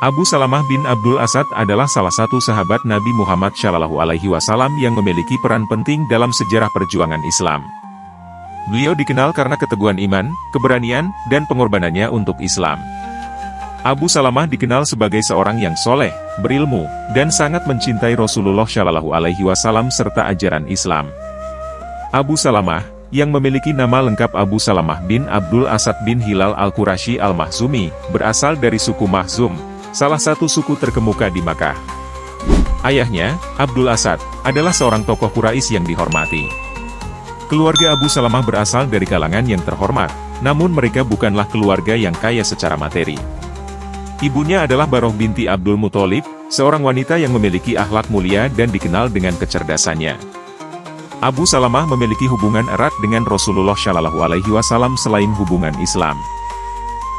Abu Salamah bin Abdul Asad adalah salah satu sahabat Nabi Muhammad SAW yang memiliki peran penting dalam sejarah perjuangan Islam. Beliau dikenal karena keteguhan iman, keberanian, dan pengorbanannya untuk Islam. Abu Salamah dikenal sebagai seorang yang soleh, berilmu, dan sangat mencintai Rasulullah SAW serta ajaran Islam. Abu Salamah, yang memiliki nama lengkap Abu Salamah bin Abdul Asad bin Hilal al-Qurashi al-Mahzumi, berasal dari suku Mahzum, salah satu suku terkemuka di Makkah. Ayahnya, Abdul Asad, adalah seorang tokoh Quraisy yang dihormati. Keluarga Abu Salamah berasal dari kalangan yang terhormat, namun mereka bukanlah keluarga yang kaya secara materi. Ibunya adalah Baroh binti Abdul Muthalib, seorang wanita yang memiliki akhlak mulia dan dikenal dengan kecerdasannya. Abu Salamah memiliki hubungan erat dengan Rasulullah SAW selain hubungan Islam.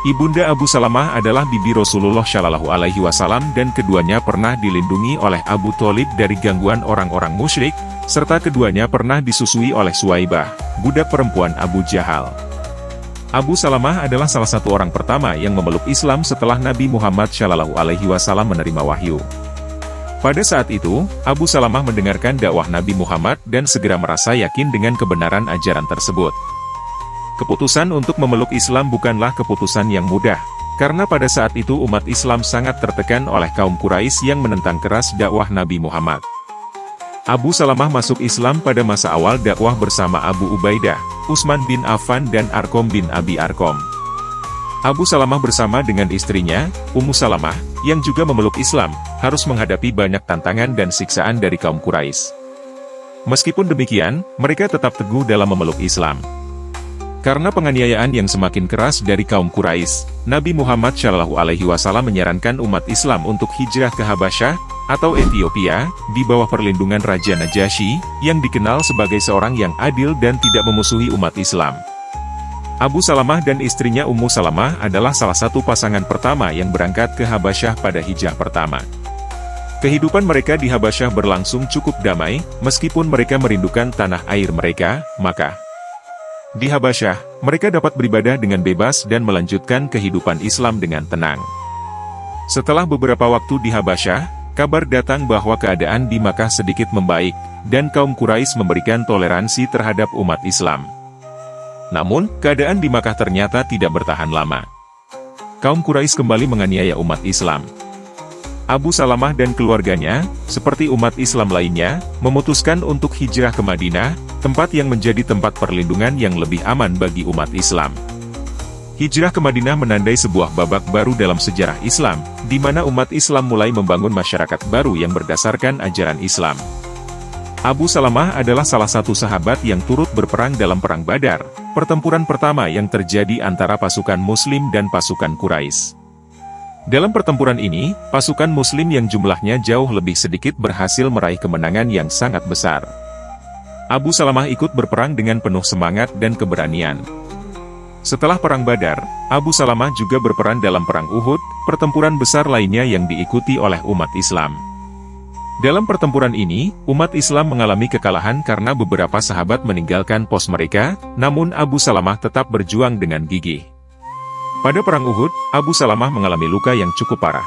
Ibunda Abu Salamah adalah bibi Rasulullah SAW dan keduanya pernah dilindungi oleh Abu Thalib dari gangguan orang-orang musyrik, serta keduanya pernah disusui oleh Suwaibah, budak perempuan Abu Jahal. Abu Salamah adalah salah satu orang pertama yang memeluk Islam setelah Nabi Muhammad SAW menerima wahyu. Pada saat itu, Abu Salamah mendengarkan dakwah Nabi Muhammad dan segera merasa yakin dengan kebenaran ajaran tersebut. Keputusan untuk memeluk Islam bukanlah keputusan yang mudah, karena pada saat itu umat Islam sangat tertekan oleh kaum Quraisy yang menentang keras dakwah Nabi Muhammad. Abu Salamah masuk Islam pada masa awal dakwah bersama Abu Ubaidah, Utsman bin Affan dan Arqam bin Abi Arqam. Abu Salamah bersama dengan istrinya, Ummu Salamah, yang juga memeluk Islam, harus menghadapi banyak tantangan dan siksaan dari kaum Quraisy. Meskipun demikian, mereka tetap teguh dalam memeluk Islam. Karena penganiayaan yang semakin keras dari kaum Quraisy, Nabi Muhammad SAW menyarankan umat Islam untuk hijrah ke Habasyah, atau Ethiopia, di bawah perlindungan Raja Najasyi, yang dikenal sebagai seorang yang adil dan tidak memusuhi umat Islam. Abu Salamah dan istrinya Ummu Salamah adalah salah satu pasangan pertama yang berangkat ke Habasyah pada hijrah pertama. Kehidupan mereka di Habasyah berlangsung cukup damai, meskipun mereka merindukan tanah air mereka, Makkah. Di Habasyah, mereka dapat beribadah dengan bebas dan melanjutkan kehidupan Islam dengan tenang. Setelah beberapa waktu di Habasyah, kabar datang bahwa keadaan di Makkah sedikit membaik, dan kaum Quraisy memberikan toleransi terhadap umat Islam. Namun, keadaan di Makkah ternyata tidak bertahan lama. Kaum Quraisy kembali menganiaya umat Islam. Abu Salamah dan keluarganya, seperti umat Islam lainnya, memutuskan untuk hijrah ke Madinah, tempat yang menjadi tempat perlindungan yang lebih aman bagi umat Islam. Hijrah ke Madinah menandai sebuah babak baru dalam sejarah Islam, di mana umat Islam mulai membangun masyarakat baru yang berdasarkan ajaran Islam. Abu Salamah adalah salah satu sahabat yang turut berperang dalam Perang Badar, pertempuran pertama yang terjadi antara pasukan Muslim dan pasukan Quraisy. Dalam pertempuran ini, pasukan Muslim yang jumlahnya jauh lebih sedikit berhasil meraih kemenangan yang sangat besar. Abu Salamah ikut berperang dengan penuh semangat dan keberanian. Setelah Perang Badar, Abu Salamah juga berperan dalam Perang Uhud, pertempuran besar lainnya yang diikuti oleh umat Islam. Dalam pertempuran ini, umat Islam mengalami kekalahan karena beberapa sahabat meninggalkan pos mereka, namun Abu Salamah tetap berjuang dengan gigih. Pada Perang Uhud, Abu Salamah mengalami luka yang cukup parah.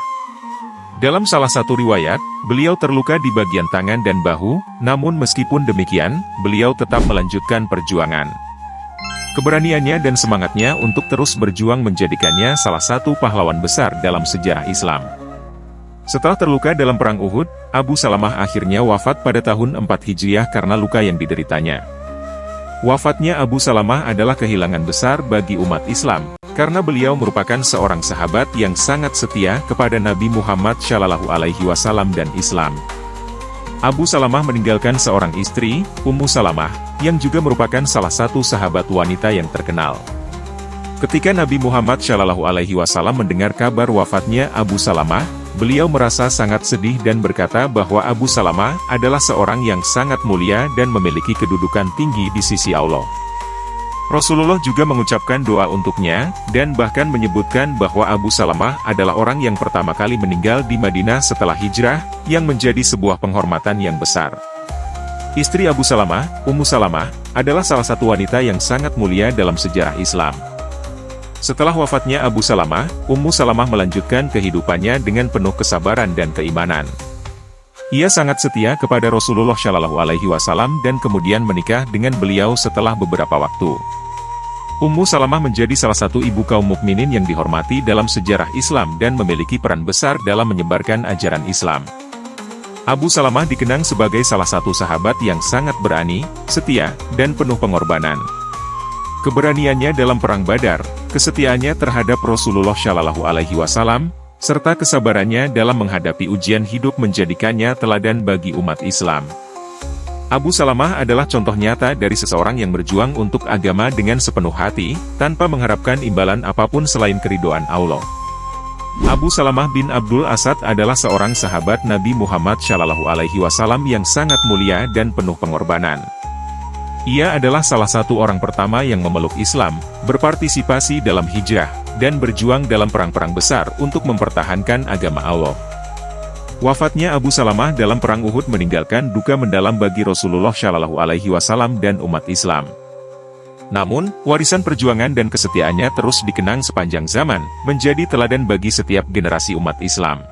Dalam salah satu riwayat, beliau terluka di bagian tangan dan bahu, namun meskipun demikian, beliau tetap melanjutkan perjuangan. Keberaniannya dan semangatnya untuk terus berjuang menjadikannya salah satu pahlawan besar dalam sejarah Islam. Setelah terluka dalam Perang Uhud, Abu Salamah akhirnya wafat pada tahun 4 Hijriah karena luka yang dideritanya. Wafatnya Abu Salamah adalah kehilangan besar bagi umat Islam, karena beliau merupakan seorang sahabat yang sangat setia kepada Nabi Muhammad SAW dan Islam. Abu Salamah meninggalkan seorang istri, Ummu Salamah, yang juga merupakan salah satu sahabat wanita yang terkenal. Ketika Nabi Muhammad SAW mendengar kabar wafatnya Abu Salamah, beliau merasa sangat sedih dan berkata bahwa Abu Salamah adalah seorang yang sangat mulia dan memiliki kedudukan tinggi di sisi Allah. Rasulullah juga mengucapkan doa untuknya, dan bahkan menyebutkan bahwa Abu Salamah adalah orang yang pertama kali meninggal di Madinah setelah hijrah, yang menjadi sebuah penghormatan yang besar. Istri Abu Salamah, Ummu Salamah, adalah salah satu wanita yang sangat mulia dalam sejarah Islam. Setelah wafatnya Abu Salamah, Ummu Salamah melanjutkan kehidupannya dengan penuh kesabaran dan keimanan. Ia sangat setia kepada Rasulullah Shallallahu Alaihi Wasallam dan kemudian menikah dengan beliau setelah beberapa waktu. Ummu Salamah menjadi salah satu ibu kaum mukminin yang dihormati dalam sejarah Islam dan memiliki peran besar dalam menyebarkan ajaran Islam. Abu Salamah dikenang sebagai salah satu sahabat yang sangat berani, setia, dan penuh pengorbanan. Keberaniannya dalam Perang Badar, kesetiaannya terhadap Rasulullah Shallallahu Alaihi Wasallam, serta kesabarannya dalam menghadapi ujian hidup menjadikannya teladan bagi umat Islam. Abu Salamah adalah contoh nyata dari seseorang yang berjuang untuk agama dengan sepenuh hati, tanpa mengharapkan imbalan apapun selain keridhaan Allah. Abu Salamah bin Abdul Asad adalah seorang sahabat Nabi Muhammad Shallallahu Alaihi Wasallam yang sangat mulia dan penuh pengorbanan. Ia adalah salah satu orang pertama yang memeluk Islam, berpartisipasi dalam hijrah, dan berjuang dalam perang-perang besar untuk mempertahankan agama Allah. Wafatnya Abu Salamah dalam Perang Uhud meninggalkan duka mendalam bagi Rasulullah Shallallahu Alaihi Wasallam dan umat Islam. Namun, warisan perjuangan dan kesetiaannya terus dikenang sepanjang zaman, menjadi teladan bagi setiap generasi umat Islam.